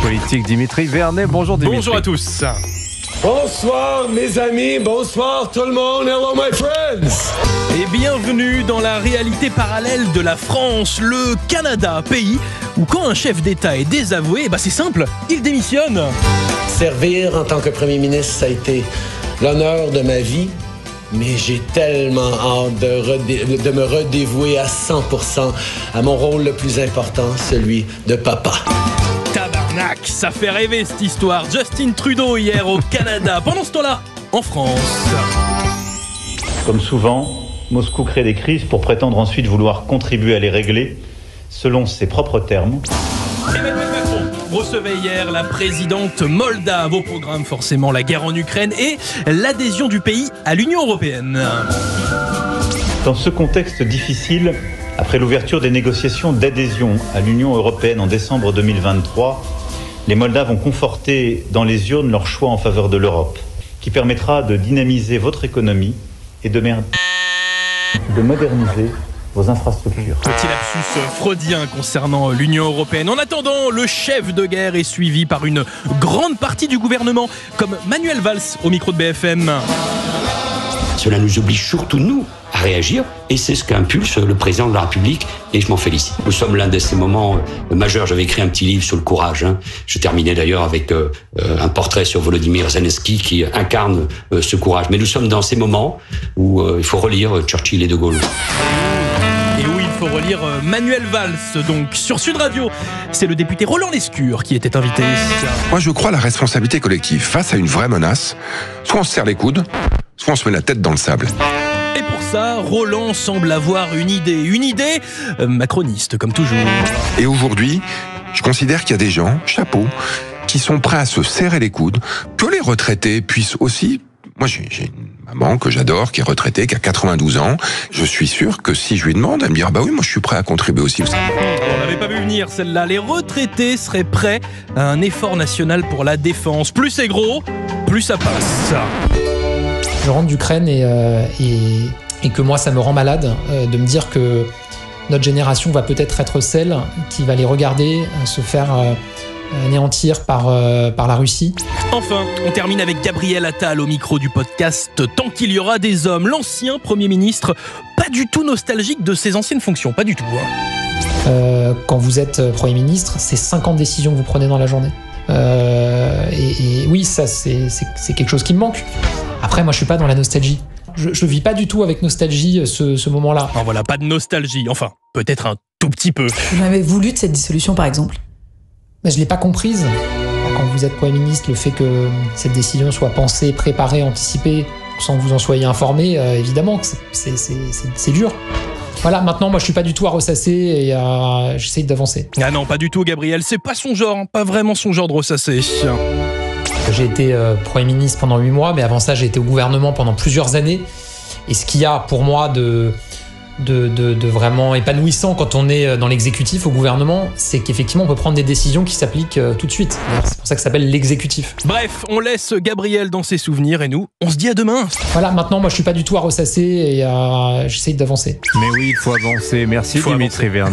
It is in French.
Politique, Dimitri Vernet. Bonjour Dimitri. Bonjour à tous. Bonsoir mes amis, bonsoir tout le monde, hello my friends. Et bienvenue dans la réalité parallèle de la France, le Canada, pays où quand un chef d'État est désavoué, c'est simple, il démissionne. Servir en tant que Premier ministre, ça a été l'honneur de ma vie, mais j'ai tellement hâte de me redévouer à 100% à mon rôle le plus important, celui de papa. Tabarnak, ça fait rêver cette histoire. Justin Trudeau hier au Canada. Pendant ce temps-là, en France. Comme souvent, Moscou crée des crises pour prétendre ensuite vouloir contribuer à les régler selon ses propres termes. Emmanuel Macron recevait hier la présidente moldave. Au programme forcément la guerre en Ukraine et l'adhésion du pays à l'Union européenne. Dans ce contexte difficile, après l'ouverture des négociations d'adhésion à l'Union européenne en décembre 2023, les Moldaves ont conforté dans les urnes leur choix en faveur de l'Europe, qui permettra de dynamiser votre économie et de moderniser vos infrastructures. Petit lapsus freudien concernant l'Union européenne. En attendant, le chef de guerre est suivi par une grande partie du gouvernement, comme Manuel Valls au micro de BFM. Cela nous oblige surtout, nous, à réagir, et c'est ce qu'impulse le président de la République, et je m'en félicite. Nous sommes l'un de ces moments majeurs. J'avais écrit un petit livre sur le courage. Je terminais d'ailleurs avec un portrait sur Volodymyr Zelensky qui incarne ce courage. Mais nous sommes dans ces moments où il faut relire Churchill et De Gaulle. Et où il faut relire Manuel Valls, donc sur Sud Radio. C'est le député Roland Lescure qui était invité. Moi, je crois à la responsabilité collective. Face à une vraie menace, soit on se serre les coudes, soit on se met la tête dans le sable. Et pour ça, Roland semble avoir une idée macroniste, comme toujours. Et aujourd'hui, je considère qu'il y a des gens, chapeau, qui sont prêts à se serrer les coudes, que les retraités puissent aussi... Moi, j'ai une maman que j'adore, qui est retraitée, qui a 92 ans. Je suis sûr que si je lui demande, elle me dira « oui, moi je suis prêt à contribuer aussi ». On l'avait pas vu venir celle-là. Les retraités seraient prêts à un effort national pour la défense. Plus c'est gros, plus ça passe. Je rentre d'Ukraine et que moi ça me rend malade de me dire que notre génération va peut-être être celle qui va les regarder se faire anéantir par la Russie. Enfin, on termine avec Gabriel Attal au micro du podcast Tant qu'il y aura des hommes. L'ancien Premier ministre, pas du tout nostalgique de ses anciennes fonctions, pas du tout. Quand vous êtes Premier ministre, c'est 50 décisions que vous prenez dans la journée. Et oui, ça c'est quelque chose qui me manque. Après, moi je suis pas dans la nostalgie. Je vis pas du tout avec nostalgie ce moment-là. Oh, voilà, pas de nostalgie. Enfin, peut-être un tout petit peu. Vous avez voulu de cette dissolution par exemple ? Mais je l'ai pas comprise. Quand vous êtes Premier ministre, le fait que cette décision soit pensée, préparée, anticipée, sans que vous en soyez informé, évidemment que c'est dur. Voilà, maintenant, moi, je suis pas du tout à ressasser et j'essaye d'avancer. Ah non, pas du tout, Gabriel. C'est pas son genre, pas vraiment son genre de ressasser. J'ai été Premier ministre pendant 8 mois, mais avant ça, j'ai été au gouvernement pendant plusieurs années. Et ce qu'il y a pour moi de vraiment épanouissant quand on est dans l'exécutif au gouvernement, c'est qu'effectivement, on peut prendre des décisions qui s'appliquent tout de suite. C'est pour ça que ça s'appelle l'exécutif. Bref, on laisse Gabriel dans ses souvenirs et nous, on se dit à demain. Voilà, maintenant, moi, je suis pas du tout à ressasser et j'essaye d'avancer. Mais oui, il faut avancer. Merci Dimitri Vernet.